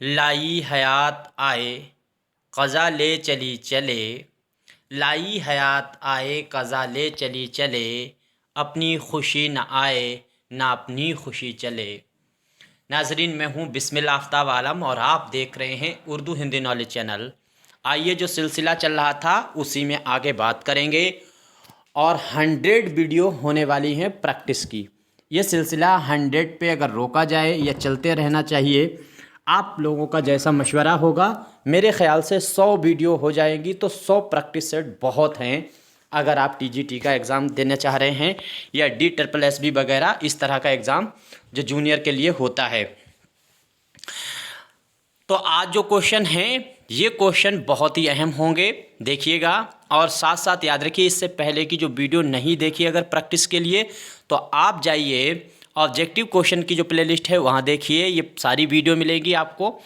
लाई हयात आए क़ज़ा ले चली चले, लाई हयात आए क़ज़ा ले चली चले, अपनी खुशी न आए ना अपनी खुशी चले। नाजरीन, मैं हूँ बिस्मिल्लाह आफ्ताब आलम और आप देख रहे हैं उर्दू हिंदी नॉलेज चैनल। आइए, जो सिलसिला चल रहा था उसी में आगे बात करेंगे और 100 वीडियो होने वाली हैं प्रैक्टिस की। ये सिलसिला 100 पे अगर रोका जाए या चलते रहना चाहिए, आप लोगों का जैसा मशवरा होगा मेरे ख़्याल से 100 वीडियो हो जाएगी तो 100 प्रैक्टिस सेट बहुत हैं। अगर आप टीजीटी का एग्ज़ाम देना चाह रहे हैं या DSSB वगैरह इस तरह का एग्ज़ाम जो जूनियर के लिए होता है। तो आज जो क्वेश्चन हैं ये क्वेश्चन बहुत ही अहम होंगे, देखिएगा। और साथ साथ याद रखिए, इससे पहले की जो वीडियो नहीं देखी अगर प्रैक्टिस के लिए, तो आप जाइए ऑब्जेक्टिव क्वेश्चन की जो प्लेलिस्ट है वहाँ देखिए, ये सारी वीडियो मिलेगी आपको।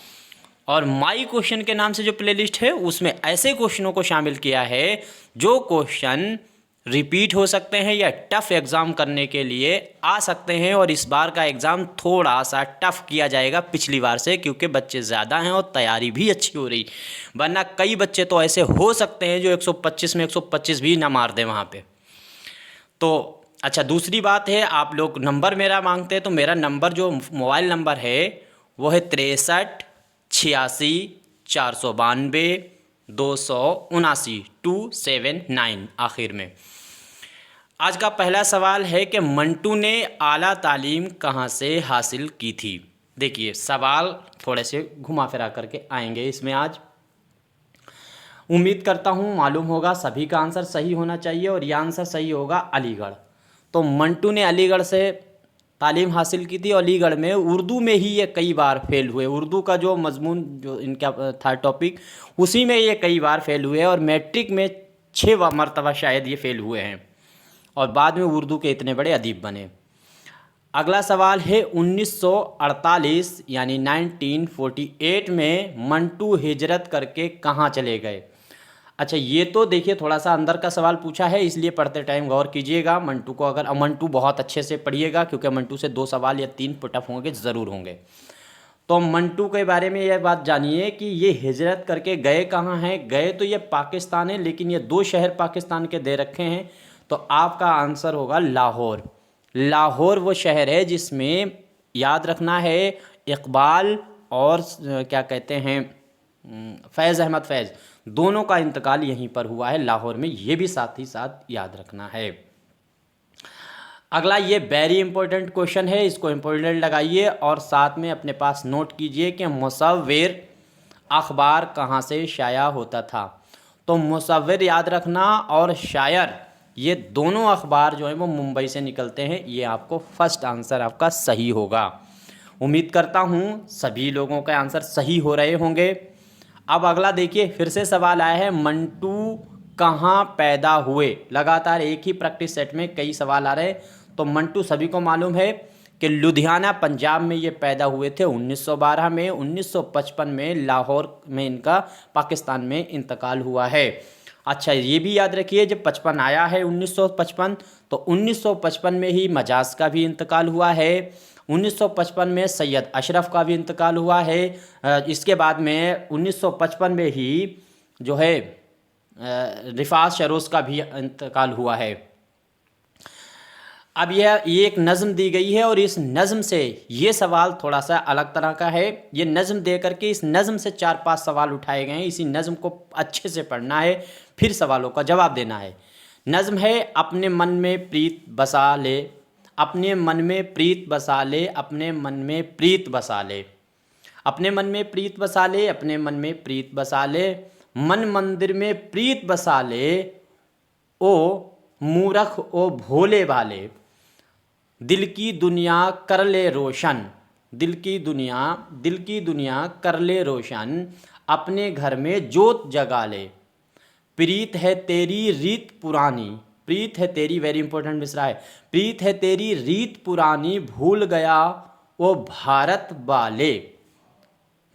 और माई क्वेश्चन के नाम से जो प्लेलिस्ट है उसमें ऐसे क्वेश्चनों को शामिल किया है जो क्वेश्चन रिपीट हो सकते हैं या टफ़ एग्ज़ाम करने के लिए आ सकते हैं। और इस बार का एग्ज़ाम थोड़ा सा टफ़ किया जाएगा पिछली बार से, क्योंकि बच्चे ज़्यादा हैं और तैयारी भी अच्छी हो रही। वरना कई बच्चे तो ऐसे हो सकते हैं जो 125 में 125 भी ना मार दें वहाँ पे। तो अच्छा, दूसरी बात है, आप लोग नंबर मेरा मांगते हैं, तो मेरा नंबर जो मोबाइल नंबर है वो है 63 86 492 279 279 आखिर में। आज का पहला सवाल है कि मंटू ने आला तालीम कहाँ से हासिल की थी। देखिए, सवाल थोड़े से घुमा फिरा करके आएंगे इसमें आज। उम्मीद करता हूँ मालूम होगा, सभी का आंसर सही होना चाहिए और यह आंसर सही होगा अलीगढ़। तो मंटू ने अलीगढ़ से तालीम हासिल की थी। अलीगढ़ में उर्दू में ही ये कई बार फेल हुए। उर्दू का जो मजमून जो इनका था टॉपिक, उसी में ये कई बार फेल हुए और मैट्रिक में 6 मरतबा शायद ये फेल हुए हैं और बाद में उर्दू के इतने बड़े अदीब बने। अगला सवाल है 1948 यानी 1948 में मंटू हिजरत करके कहाँ चले गए। अच्छा, ये तो देखिए थोड़ा सा अंदर का सवाल पूछा है, इसलिए पढ़ते टाइम गौर कीजिएगा मंटू को। अगर मंटू बहुत अच्छे से पढ़िएगा, क्योंकि मंटू से 2 सवाल या 3 पुटअप होंगे, ज़रूर होंगे। तो मंटू के बारे में यह बात जानिए कि ये हिजरत करके गए कहाँ हैं। गए तो ये पाकिस्तान है, लेकिन ये 2 शहर पाकिस्तान के दे रखे हैं, तो आपका आंसर होगा लाहौर। लाहौर वो शहर है जिसमें, याद रखना है, इकबाल और क्या कहते हैं फैज़ अहमद फैज़, दोनों का इंतकाल यहीं पर हुआ है लाहौर में। ये भी साथ ही साथ याद रखना है। अगला, ये वेरी इंपॉर्टेंट क्वेश्चन है, इसको इंपॉर्टेंट लगाइए और साथ में अपने पास नोट कीजिए कि मुसव्विर अखबार कहाँ से शाया होता था। तो मुसव्विर याद रखना और शायर, ये दोनों अखबार जो हैं वो मुंबई से निकलते हैं। ये आपको फर्स्ट आंसर आपका सही होगा। उम्मीद करता हूँ सभी लोगों का आंसर सही हो रहे होंगे। अब अगला देखिए, फिर से सवाल आया है, मंटू कहाँ पैदा हुए। लगातार एक ही प्रैक्टिस सेट में कई सवाल आ रहे हैं। तो मंटू सभी को मालूम है कि लुधियाना पंजाब में ये पैदा हुए थे 1912 में। 1955 में लाहौर में इनका पाकिस्तान में इंतकाल हुआ है। अच्छा, ये भी याद रखिए, जब 55 आया है 1955, तो 1955 में ही मजाज का भी इंतकाल हुआ है। 1955 में सैयद अशरफ का भी इंतकाल हुआ है। इसके बाद में 1955 में ही जो है रिफात शरोज का भी इंतकाल हुआ है। अब यह एक नज़म दी गई है और इस नज़म से ये सवाल थोड़ा सा अलग तरह का है। ये नज़म दे करके इस नज़म से 4-5 सवाल उठाए गए हैं। इसी नज़म को अच्छे से पढ़ना है, फिर सवालों का जवाब देना है। नज़म है, अपने मन में प्रीत बसा ले, अपने मन में प्रीत बसा ले, अपने मन में प्रीत बसा ले, अपने मन में प्रीत बसा ले, अपने मन में प्रीत बसा ले, मन मंदिर में प्रीत बसा ले, ओ मूरख ओ भोले वाले, दिल की दुनिया कर ले रोशन, दिल की दुनिया कर ले रोशन, अपने घर में जोत जगा ले, प्रीत है तेरी रीत पुरानी, प्रीत है तेरी, वेरी इंपॉर्टेंट मिसरा है, प्रीत है तेरी रीत पुरानी, भूल गया ओ भारत वाले,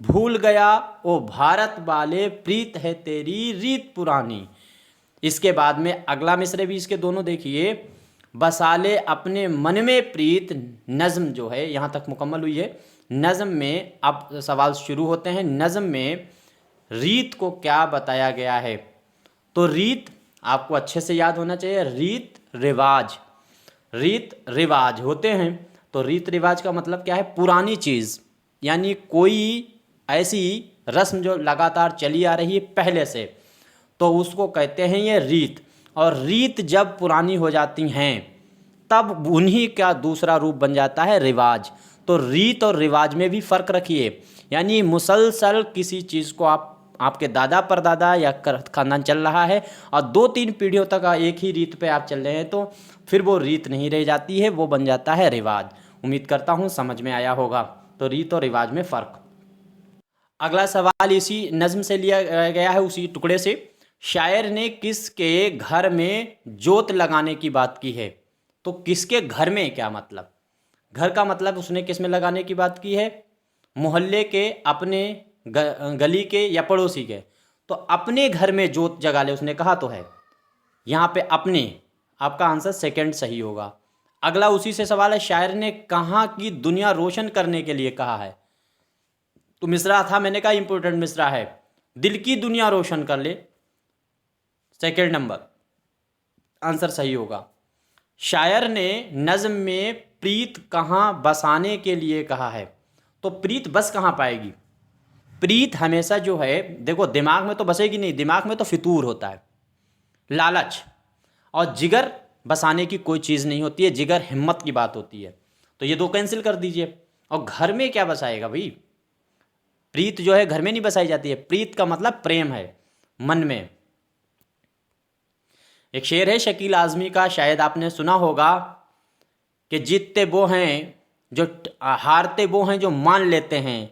भूल गया ओ भारत वाले, प्रीत है तेरी रीत पुरानी। इसके बाद में अगला मिसरे भी इसके दोनों देखिए, बसाले अपने मन में प्रीत, नज़्म जो है यहाँ तक मुकम्मल हुई है। नज़्म में, अब सवाल शुरू होते हैं। नज़्म में रीत को क्या बताया गया है? तो रीत आपको अच्छे से याद होना चाहिए। रीत रिवाज होते हैं। तो रीत रिवाज का मतलब क्या है? पुरानी चीज़, यानी कोई ऐसी रस्म जो लगातार चली आ रही है पहले से, तो उसको कहते हैं ये रीत। और रीत जब पुरानी हो जाती हैं तब उन्हीं का दूसरा रूप बन जाता है रिवाज। तो रीत और रिवाज में भी फ़र्क रखिए। यानी मुसलसल किसी चीज़ को आपके दादा परदादा या खानदान चल रहा है और 2-3 पीढ़ियों तक एक ही रीत पे आप चल रहे हैं, तो फिर वो रीत नहीं रह जाती है, वो बन जाता है रिवाज। उम्मीद करता हूँ समझ में आया होगा। तो रीत और रिवाज में फ़र्क। अगला सवाल इसी नज़्म से लिया गया है, उसी टुकड़े से। शायर ने किसके घर में जोत लगाने की बात की है? तो किसके घर में क्या मतलब? घर का मतलब उसने किस में लगाने की बात की है? मोहल्ले के, अपने गली के या पड़ोसी के? तो अपने घर में जोत जगा ले उसने कहा तो है। यहाँ पे अपने, आपका आंसर सेकंड सही होगा। अगला उसी से सवाल है। शायर ने कहाँ की दुनिया रोशन करने के लिए कहा है? तो मिसरा था, मैंने कहा इंपॉर्टेंट मिसरा है। दिल की दुनिया रोशन कर ले, सेकंड नंबर आंसर सही होगा। शायर ने नज़्म में प्रीत कहाँ बसाने के लिए कहा है? तो प्रीत बस कहाँ पाएगी? प्रीत हमेशा जो है, देखो दिमाग में तो बसेगी नहीं, दिमाग में तो फितूर होता है, लालच। और जिगर बसाने की कोई चीज़ नहीं होती है, जिगर हिम्मत की बात होती है। तो ये 2 कैंसिल कर दीजिए। और घर में क्या बसाएगा भाई? प्रीत जो है घर में नहीं बसाई जाती है। प्रीत का मतलब प्रेम है, मन में। एक शेर है शकील आज़मी का, शायद आपने सुना होगा कि जीतते वो हैं जो, हारते वो हैं जो मान लेते हैं,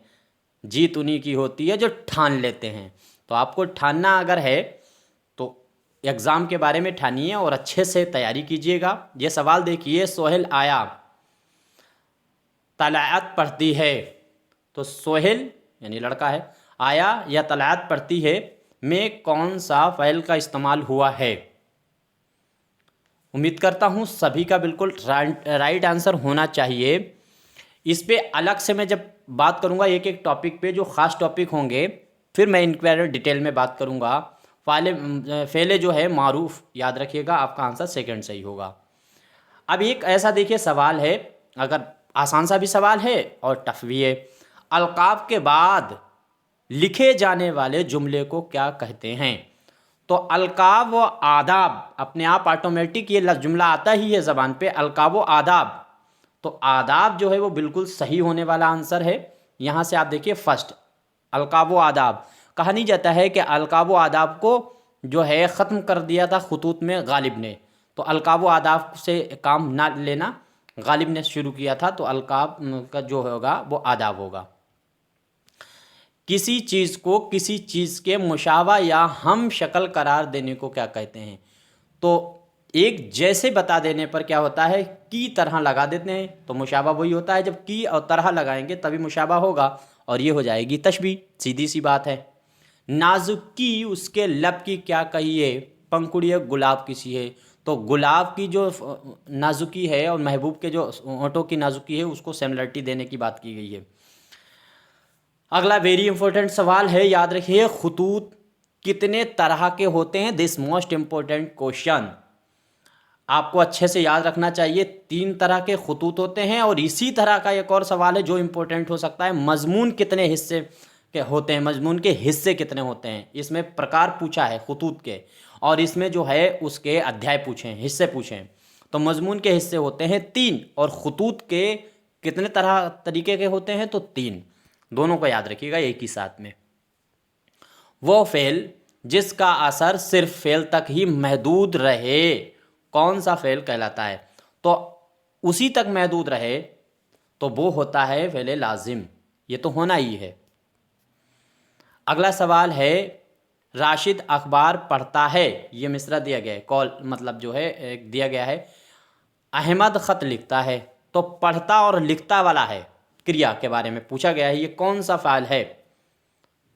जीत उन्हीं की होती है जो ठान लेते हैं। तो आपको ठानना अगर है तो एग्ज़ाम के बारे में ठानिए और अच्छे से तैयारी कीजिएगा। ये सवाल देखिए, सोहेल आया तलाअत पढ़ती है। तो सोहेल यानी लड़का है, आया या तलाअत पढ़ती है में कौन सा फ़ैल का इस्तेमाल हुआ है? उम्मीद करता हूँ सभी का बिल्कुल राइट आंसर होना चाहिए। इस पे अलग से मैं जब बात करूँगा एक एक टॉपिक पे, जो ख़ास टॉपिक होंगे, फिर मैं इनके बारे में डिटेल में बात करूँगा। फ़ेले जो है मारूफ, याद रखिएगा, आपका आंसर सेकंड सही होगा। अब एक ऐसा देखिए सवाल है, अगर आसान सा भी सवाल है और टफ भी है। अलकाब के बाद लिखे जाने वाले जुमले को क्या कहते हैं? तो अलकाब व आदाब, अपने आप ऑटोमेटिक ये जुमला आता ही है ज़बान पे, अलकाब व आदाब। तो आदाब जो है वो बिल्कुल सही होने वाला आंसर है। यहाँ से आप देखिए फर्स्ट, अलकाब व आदाब। कहा नहीं जाता है कि अलकाब व आदाब को जो है ख़त्म कर दिया था खुतूत में गालिब ने। तो अलकाब व आदाब से काम ना लेना, गालिब ने शुरू किया था, तो अलकाब का जो होगा वो आदाब होगा। किसी चीज़ को किसी चीज़ के मुशाबा या हम शक्ल करार देने को क्या कहते हैं? तो एक जैसे बता देने पर क्या होता है, की तरह लगा देते हैं, तो मुशाबा वही होता है। जब की और तरह लगाएंगे तभी मुशाबा होगा, और ये हो जाएगी तशबीह, सीधी सी बात है। नाजुकी उसके लब की क्या कहिए, पंखुड़ियाँ गुलाब किसी है। तो गुलाब की जो नाजुकी है और महबूब के जो होंठों की नाजुकी है, उसको सिमिलरिटी देने की बात की गई है। अगला वेरी इंपॉर्टेंट सवाल है, याद रखिए, खतूत कितने तरह के होते हैं? दिस मोस्ट इंपॉर्टेंट क्वेश्चन आपको अच्छे से याद रखना चाहिए। 3 तरह के खतूत होते हैं। और इसी तरह का एक और सवाल है जो इंपॉर्टेंट हो सकता है, मजमून कितने हिस्से के होते हैं? मजमून के हिस्से कितने होते हैं? इसमें प्रकार पूछा है खतूत के, और इसमें जो है उसके अध्याय पूछे हैं, हिस्से पूछे हैं। तो मजमून के हिस्से होते हैं 3, और खतूत के कितने तरीके के होते हैं? तो 3। दोनों को याद रखिएगा एक ही साथ में। वो फेल जिसका असर सिर्फ फेल तक ही महदूद रहे, कौन सा फेल कहलाता है? तो उसी तक महदूद रहे तो वो होता है फेले लाजिम, ये तो होना ही है। अगला सवाल है, राशिद अखबार पढ़ता है, ये मिसरा दिया गया है, कॉल मतलब जो है एक दिया गया है। अहमद ख़त लिखता है, तो पढ़ता और लिखता वाला है क्रिया के बारे में पूछा गया है, ये कौन सा फ़ाइल है?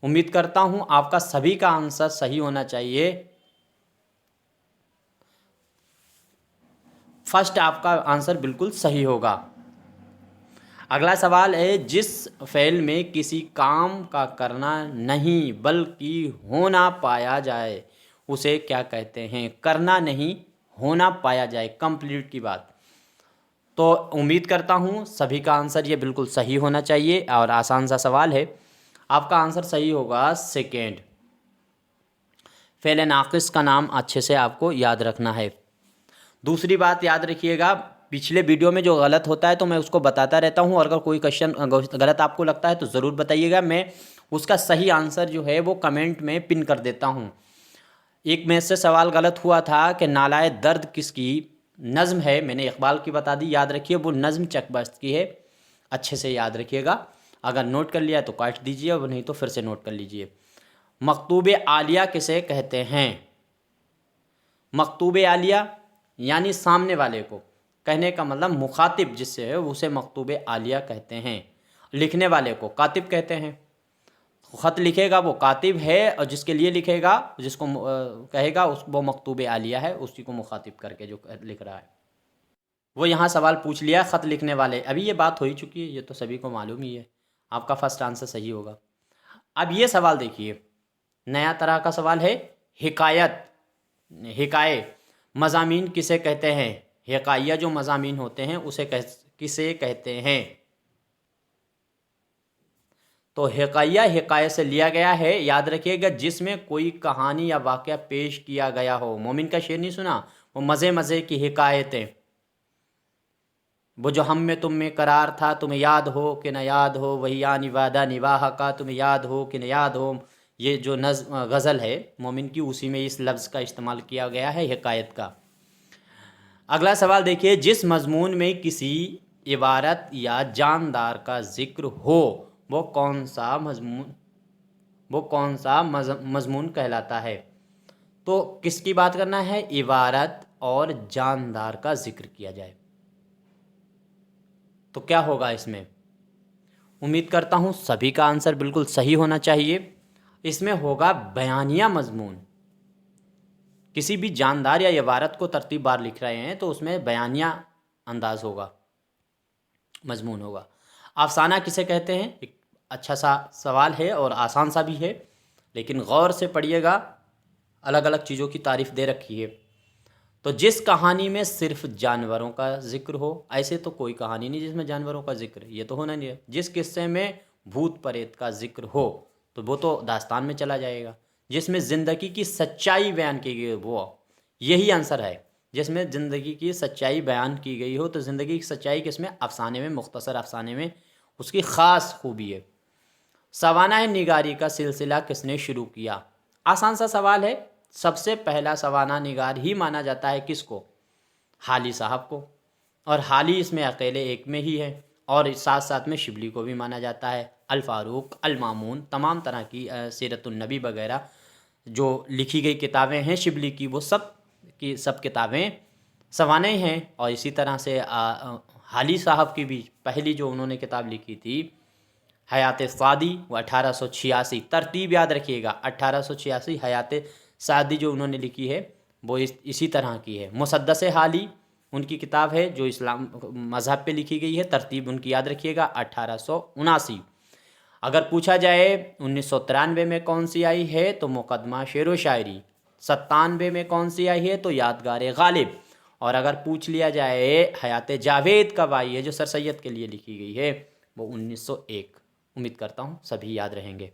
उम्मीद करता हूं आपका सभी का आंसर सही होना चाहिए। फर्स्ट आपका आंसर बिल्कुल सही होगा। अगला सवाल है, जिस फ़ेल में किसी काम का करना नहीं बल्कि होना पाया जाए उसे क्या कहते हैं? करना नहीं, होना पाया जाए, कंप्लीट की बात। तो उम्मीद करता हूँ सभी का आंसर ये बिल्कुल सही होना चाहिए और आसान सा सवाल है। आपका आंसर सही होगा सेकेंड। फ़ेल नाक़िस का नाम अच्छे से आपको याद रखना है। दूसरी बात याद रखिएगा, पिछले वीडियो में जो गलत होता है तो मैं उसको बताता रहता हूँ, और अगर कोई क्वेश्चन गलत आपको लगता है तो ज़रूर बताइएगा, मैं उसका सही आंसर जो है वो कमेंट में पिन कर देता हूँ। एक में से सवाल गलत हुआ था कि नालाए दर्द किसकी नज़्म है, मैंने इकबाल की बता दी, याद रखिए वो नज़्म चकबस्त की है, अच्छे से याद रखिएगा। अगर नोट कर लिया तो काट दीजिए, और नहीं तो फिर से नोट कर लीजिए। मकतूब आलिया किसे कहते हैं? मकतूब आलिया यानी सामने वाले को, कहने का मतलब मुखातिब जिससे है उसे मकतूब आलिया कहते हैं। लिखने वाले को कातिब कहते हैं। ख़त लिखेगा वो कातिब है, और जिसके लिए लिखेगा, जिसको कहेगा उस वो मकतूब आलिया है, उसी को मुखातिब करके जो लिख रहा है। वो यहाँ सवाल पूछ लिया ख़त लिखने वाले, अभी ये बात हो ही चुकी है, ये तो सभी को मालूम ही है। आपका फर्स्ट आंसर सही होगा। अब ये सवाल देखिए, नया तरह का सवाल है। हिकायत, हिकाये मज़ामीन किसे कहते हैं? हिकाया जो मज़ामीन होते हैं उसे किसे कहते हैं? तो हिकाया हिकाये से लिया गया है, याद रखिएगा, जिसमें कोई कहानी या वाक़या पेश किया गया हो। मोमिन का शेर नहीं सुना? वो मज़े मज़े की हिकायतें, वो जो हम में तुम में करार था, तुम्हें याद हो कि न याद हो, वही यानी वादा निवाह का, तुम्हें याद हो कि न याद हो। ये जो गज़ल है मोमिन की, उसी में इस लफ्ज़ का इस्तेमाल किया गया है, हिकायत का। अगला सवाल देखिए, जिस मज़मून में किसी इबारत या जानदार का ज़िक्र हो वो कौन सा मज़मून कहलाता है? तो किसकी बात करना है? इबारत और जानदार का ज़िक्र किया जाए तो क्या होगा इसमें? उम्मीद करता हूँ सभी का आंसर बिल्कुल सही होना चाहिए। इसमें होगा बयानिया मज़मून। किसी भी जानदार या इबारत को तरतीब बार लिख रहे हैं तो उसमें बयानिया अंदाज़ होगा, मज़मून होगा। अफसाना किसे कहते हैं? एक अच्छा सा सवाल है और आसान सा भी है, लेकिन गौर से पढ़िएगा, अलग अलग चीज़ों की तारीफ़ दे रखी है। तो जिस कहानी में सिर्फ जानवरों का जिक्र हो, ऐसे तो कोई कहानी नहीं जिसमें जानवरों का जिक्र, ये तो होना नहीं है। जिस किस्से में भूत प्रेत का जिक्र हो तो वो तो दास्तान में चला जाएगा। जिसमें ज़िंदगी की सच्चाई बयान की गई वो, यही आंसर है। जिसमें ज़िंदगी की सच्चाई बयान की गई हो, तो ज़िंदगी की सच्चाई किसमें? अफसाने में, मुख्तसर अफसाने में उसकी ख़ास खूबी है। सवानाए निगारी का सिलसिला किसने शुरू किया? आसान सा सवाल है। सबसे पहला सवाना निगार ही माना जाता है किसको? हाली साहब को, और हाली इसमें अकेले एक में ही है, और साथ साथ में शिबली को भी माना जाता है। अल फ़ारूक, अल मामून, तमाम तरह की सीरतुन्नबी वगैरह जो लिखी गई किताबें हैं शिबली की, वो सब की सब किताबें सवाने हैं। और इसी तरह से हाली साहब की भी पहली जो उन्होंने किताब लिखी थी हयात सादी, वो 1886, तरतीब याद रखिएगा, 1886 हयात सादी जो उन्होंने लिखी है वो इसी तरह की है। मुसद्दस हाली उनकी किताब है जो इस्लाम मज़हब पे लिखी गई है, तरतीब उनकी याद रखिएगा 1879। अगर पूछा जाए 1993 में कौन सी आई है तो मुकदमा शेर व शायरी। 97 में कौन सी आई है तो यादगार गालिब। और अगर पूछ लिया जाए हयात जावेद कब आई है जो सर सैयद के लिए लिखी गई है, वो 1901। उम्मीद करता हूँ सभी याद रहेंगे।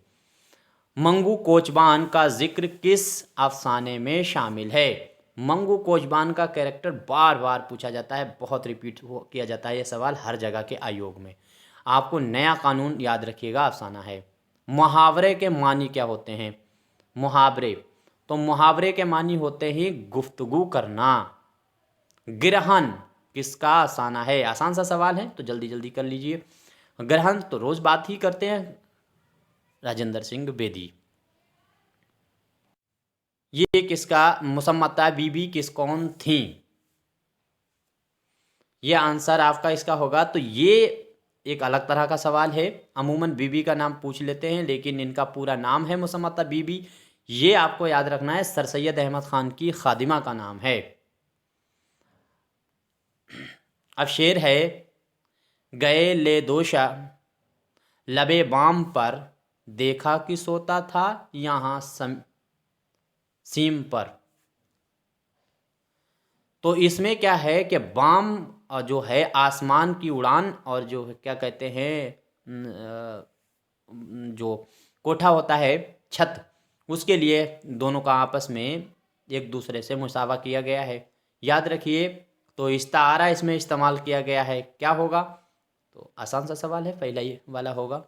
मंगू कोचबान का जिक्र किस अफसाने में शामिल है? मंगू कोचबान का कैरेक्टर बार बार पूछा जाता है, बहुत रिपीट किया जाता है ये सवाल हर जगह के आयोग में। आपको नया कानून याद रखिएगा, अफसाना है। मुहावरे के मानी क्या होते हैं? मुहावरे, तो मुहावरे के मानी होते हैं गुफ्तगू करना। गिरहन किसका अफसाना है? आसान सा सवाल है तो जल्दी जल्दी कर लीजिए। ग्रहण तो रोज़ बात ही करते हैं, राजेंद्र सिंह बेदी। ये किसका? मुसम्मता बीबी किस कौन थी? ये आंसर आपका इसका होगा। तो ये एक अलग तरह का सवाल है। अमूमन बीबी का नाम पूछ लेते हैं, लेकिन इनका पूरा नाम है मुसम्मता बीबी। ये आपको याद रखना है, सर सैयद अहमद ख़ान की खादिमा का नाम है। अब शेर है, गए ले दोषा लबे बाम पर, देखा कि सोता था यहाँ सीम पर। तो इसमें क्या है कि बाम जो है आसमान की उड़ान, और जो क्या कहते हैं जो कोठा होता है छत, उसके लिए दोनों का आपस में एक दूसरे से मुसावा किया गया है। याद रखिए, तो इस्तारा इसमें इस्तेमाल किया गया है, क्या होगा? तो आसान सा सवाल है, पहला ये वाला होगा।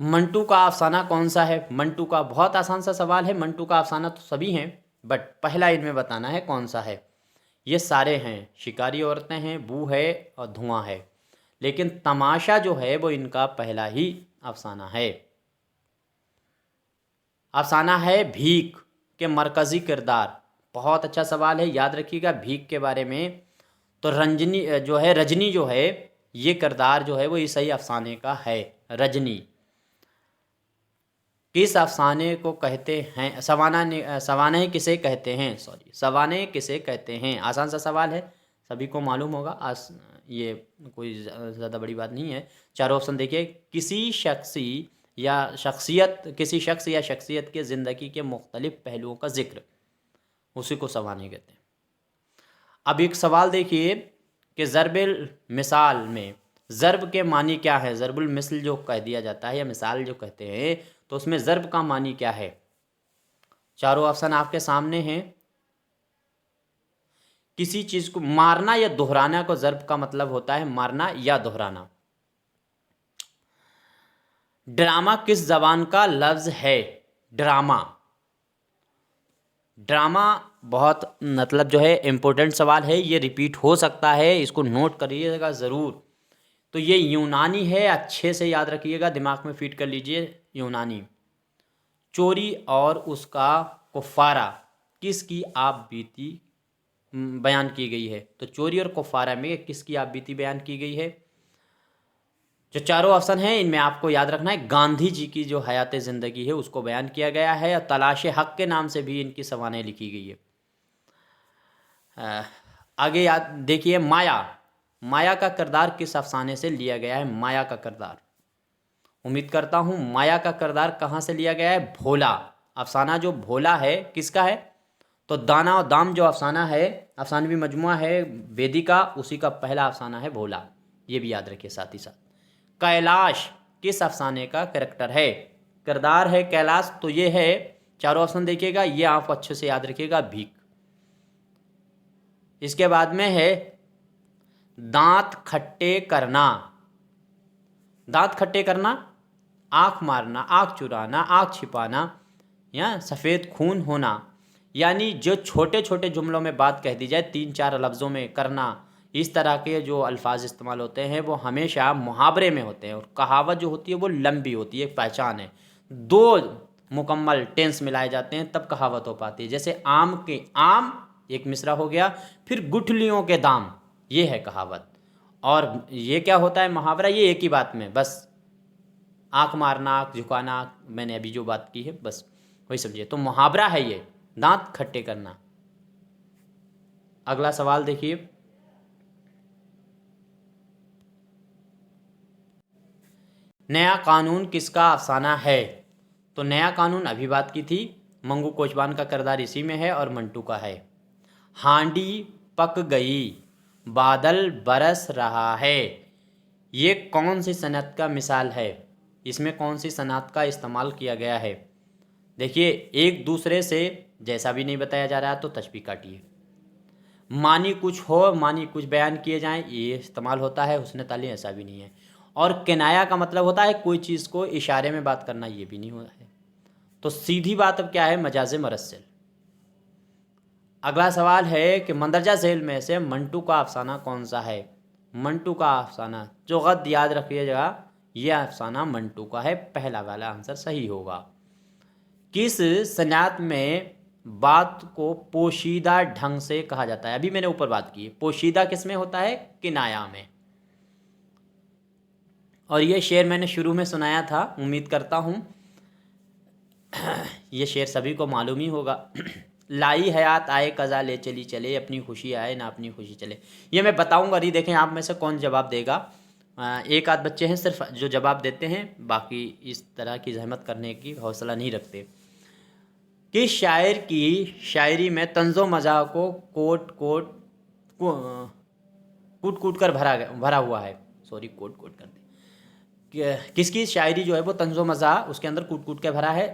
मंटू का अफसाना कौन सा है? मंटू का बहुत आसान सा सवाल है। मंटू का अफसाना तो सभी हैं, बट पहला इनमें बताना है कौन सा है। ये सारे हैं, शिकारी औरतें हैं, बू है और धुआं है, लेकिन तमाशा जो है वो इनका पहला ही अफसाना है। अफसाना है भीख के मरकज़ी किरदार। बहुत अच्छा सवाल है, याद रखिएगा भीख के बारे में। तो रंजनी जो है, रजनी जो है, ये किरदार जो है वो इस सही अफसाने का है, रजनी। किस अफसाने को कहते हैं? सवाने किसे कहते हैं? सॉरी, सवाने किसे कहते हैं? आसान सा सवाल है, सभी को मालूम होगा। ये कोई ज़्यादा बड़ी बात नहीं है। चारों ऑप्शन देखिए। किसी शख्स या शख्सियत के ज़िंदगी के मुख्तलिफ पहलुओं का जिक्र, उसी को सवाने कहते हैं। अब एक सवाल देखिए कि ज़रबुल मिसाल में ज़रब के मानी क्या है? ज़रबुल मिसल जो कह दिया जाता है या मिसाल जो कहते हैं, तो उसमें ज़रब का मानी क्या है? चारों ऑप्शन आपके सामने हैं। किसी चीज़ को मारना या दोहराना को ज़रब का मतलब होता है मारना या दोहराना। ड्रामा किस ज़बान का लफ्ज़ है? ड्रामा, ड्रामा बहुत मतलब जो है इम्पोर्टेंट सवाल है, ये रिपीट हो सकता है, इसको नोट करिएगा ज़रूर। तो ये यूनानी है, अच्छे से याद रखिएगा, दिमाग में फिट कर लीजिए, यूनानी। चोरी और उसका कुफ़ारा किसकी आप बीती बयान की गई है? तो चोरी और कुफ़ारा में किसकी आप बीती बयान की गई है? जो चारों ऑप्शन हैं इनमें आपको याद रखना है, गांधी जी की जो हयात ज़िंदगी है उसको बयान किया गया है, और तलाश हक के नाम से भी इनकी सवानें लिखी गई है। आगे याद देखिए, माया, माया का किरदार किस अफसाने से लिया गया है? माया का किरदार, उम्मीद करता हूँ माया का किरदार कहाँ से लिया गया है? भोला। अफसाना जो भोला है किसका है? तो दाना और दाम जो अफसाना है, अफसानवी मजमुआ है वेदिका, उसी का पहला अफसाना है भोला, ये भी याद रखिए साथ ही साथ। कैलाश किस अफसाने का कैरेक्टर है? किरदार है कैलाश, तो ये है, चारों ऑप्शन देखिएगा, ये आप अच्छे से याद रखिएगा, भीख। इसके बाद में है दांत खट्टे करना। दांत खट्टे करना, आँख मारना, आँख चुराना, आँख छिपाना या सफ़ेद खून होना, यानी जो छोटे छोटे जुमलों में बात कह दी जाए, 3-4 लफ्ज़ों में करना, इस तरह के जो अल्फाज इस्तेमाल होते हैं वो हमेशा मुहावरे में होते हैं, और कहावत जो होती है वो लंबी होती है, एक पहचान है। 2 मुकम्मल टेंस मिलाए जाते हैं तब कहावत हो पाती है। जैसे आम के आम एक मिसरा हो गया, फिर गुठलियों के दाम, ये है कहावत। और ये क्या होता है मुहावरा? ये एक ही बात में बस आँख मारना, आँख झुकाना, मैंने अभी जो बात की है बस वही समझिए, तो मुहावरा है ये, दांत खट्टे करना। अगला सवाल देखिए, नया कानून किसका अफसाना है? तो नया कानून अभी बात की थी, मंगू कोचवान का किरदार इसी में है और मंटू का है। हांडी पक गई, बादल बरस रहा है, ये कौन सी सनत का मिसाल है? इसमें कौन सी सनत का इस्तेमाल किया गया है? देखिए, एक दूसरे से जैसा भी नहीं बताया जा रहा तो तशबीह काटिए। मानी कुछ हो, मानी कुछ बयान किए जाएं, ये इस्तेमाल होता है। हुस्न तालीम ऐसा भी नहीं है। और किनाया का मतलब होता है कोई चीज़ को इशारे में बात करना, ये भी नहीं होता है। तो सीधी बात अब क्या है? मजाज़े मरसल। अगला सवाल है कि मंदरजा झेल में से मंटू का अफसाना कौन सा है? मंटू का अफसाना जो गद याद रखिएगा, यह अफसाना मंटू का है, पहला वाला आंसर सही होगा। किस सनात में बात को पोशीदा ढंग से कहा जाता है? अभी मैंने ऊपर बात की है, पोशीदा किस में होता है? किनाया में। और ये शेर मैंने शुरू में सुनाया था, उम्मीद करता हूँ ये शेर सभी को मालूम ही होगा। लाई हयात आए कज़ा ले चली चले, अपनी खुशी आए ना अपनी खुशी चले। ये मैं बताऊंगा नहीं, देखें आप में से कौन जवाब देगा। एक आध बच्चे हैं सिर्फ जो जवाब देते हैं, बाकी इस तरह की जहमत करने की हौसला नहीं रखते। कि शायर की शायरी में तंज़ो मज़ाह को कूट कूट कर भरा हुआ है। सॉरी, कोट कोट कर दे। किसकी शायरी जो है वो तंज़ो मज़ाह उसके अंदर कूट कूट के भरा है।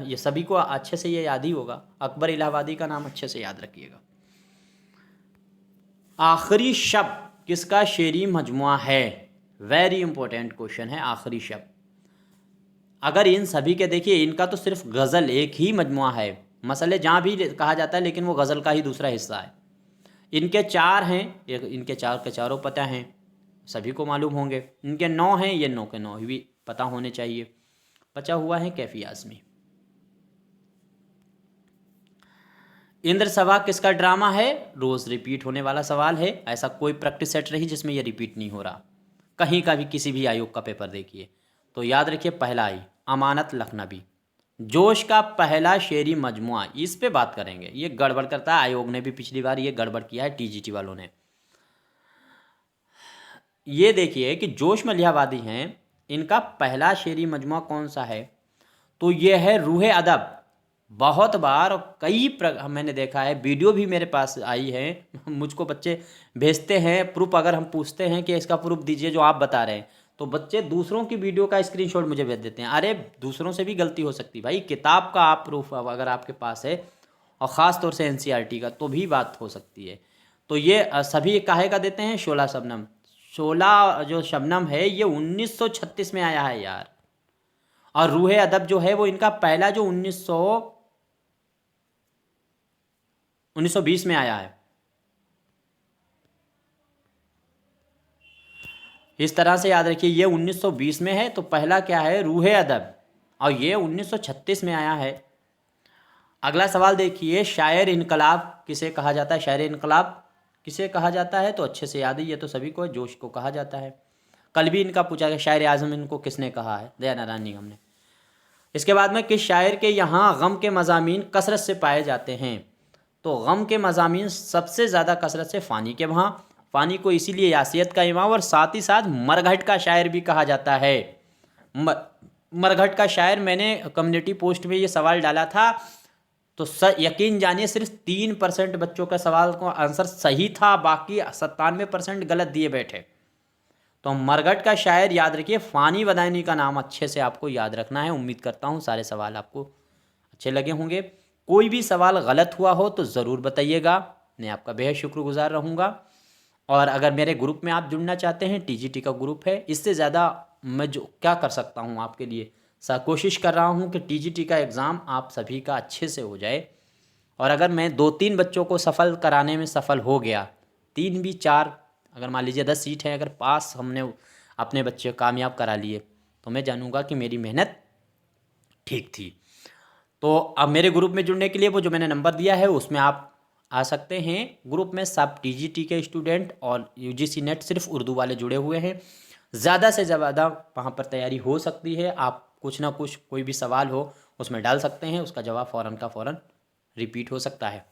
ये सभी को अच्छे से ये याद ही होगा। अकबर इलाहाबादी का नाम अच्छे से याद रखिएगा। आखिरी शब्द किसका शेरी मजमुआ है? वेरी इंपॉर्टेंट क्वेश्चन है आखिरी शब्द। अगर इन सभी के देखिए, इनका तो सिर्फ गज़ल एक ही मजमुआ है, मसले जहाँ भी कहा जाता है, लेकिन वो गज़ल का ही दूसरा हिस्सा है। इनके 4 हैं, इनके 4 के चारों पता हैं, सभी को मालूम होंगे। इनके 9 हैं, ये 9 के 9 भी पता होने चाहिए। बचा हुआ है कैफी आज़मी। इंद्र सभा किसका ड्रामा है? रोज़ रिपीट होने वाला सवाल है। ऐसा कोई प्रैक्टिस सेट रही जिसमें ये रिपीट नहीं हो रहा, कहीं का भी किसी भी आयोग का पेपर देखिए तो याद रखिए। पहला आई अमानत लखनवी, जोश का पहला शेरी मजमुआ, इस पे बात करेंगे। ये गड़बड़ करता है, आयोग ने भी पिछली बार ये गड़बड़ किया है, टीजीटी वालों ने। ये देखिए कि जोश मलिहाबादी हैं, इनका पहला शेरी मजमुआ कौन सा है? तो ये है रूहे अदब। बहुत बार मैंने देखा है, वीडियो भी मेरे पास आई है, मुझको बच्चे भेजते हैं प्रूफ। अगर हम पूछते हैं कि इसका प्रूफ दीजिए जो आप बता रहे हैं, तो बच्चे दूसरों की वीडियो का स्क्रीनशॉट मुझे भेज देते हैं। अरे दूसरों से भी गलती हो सकती है भाई, किताब का आप प्रूफ अगर आपके पास है, और ख़ास तौर से एनसीईआरटी का, तो भी बात हो सकती है। तो ये सभी काहे का देते हैं? शोला शबनम। शोला जो शबनम है ये 1936 में आया है यार। और रूहे अदब जो है वो इनका पहला जो 1920 में आया है। इस तरह से याद रखिए, ये 1920 में है, तो पहला क्या है? रूहे अदब, और ये 1936 में आया है। अगला सवाल देखिए, शायर इनकलाब किसे कहा जाता है? शायर इनकलाब किसे कहा जाता है? तो अच्छे से याद है, ये तो सभी को, जोश को कहा जाता है। कल भी इनका पूछा गया, शायर आज़म इनको किसने कहा है? दयानारायण निगम ने। इसके बाद में, किस शायर के यहाँ गम के मज़ामीन कसरत से पाए जाते हैं? तो गम के मज़ामीन सबसे ज़्यादा कसरत से फ़ानी के वहाँ। फ़ानी को इसीलिए यासियत का इमाम और साथ ही साथ मरघट का शायर भी कहा जाता है। मरघट का शायर, मैंने कम्युनिटी पोस्ट में ये सवाल डाला था, तो यकीन जानिए सिर्फ 3% बच्चों का सवाल का आंसर सही था, बाकी 97% गलत दिए बैठे। तो मरघट का शायर याद रखिए, फ़ानी बदायनी का नाम अच्छे से आपको याद रखना है। उम्मीद करता हूँ सारे सवाल आपको अच्छे लगे होंगे। कोई भी सवाल गलत हुआ हो तो ज़रूर बताइएगा, मैं आपका बेहद शुक्रगुजार रहूँगा। और अगर मेरे ग्रुप में आप जुड़ना चाहते हैं, टीजीटी का ग्रुप है, इससे ज़्यादा मैं जो क्या कर सकता हूँ आपके लिए, कोशिश कर रहा हूँ कि टीजीटी का एग्ज़ाम आप सभी का अच्छे से हो जाए। और अगर मैं 2-3 बच्चों को सफल कराने में सफल हो गया, 3 भी 4, अगर मान लीजिए 10 सीट है, अगर पास हमने अपने बच्चे कामयाब करा लिए, तो मैं जानूँगा कि मेरी मेहनत ठीक थी। तो अब मेरे ग्रुप में जुड़ने के लिए वो जो मैंने नंबर दिया है उसमें आप आ सकते हैं। ग्रुप में सब टीजीटी के स्टूडेंट और यूजीसी नेट सिर्फ उर्दू वाले जुड़े हुए हैं। ज़्यादा से ज़्यादा वहाँ पर तैयारी हो सकती है। आप कुछ ना कुछ, कोई भी सवाल हो उसमें डाल सकते हैं, उसका जवाब फ़ौरन का फ़ौरन रिपीट हो सकता है।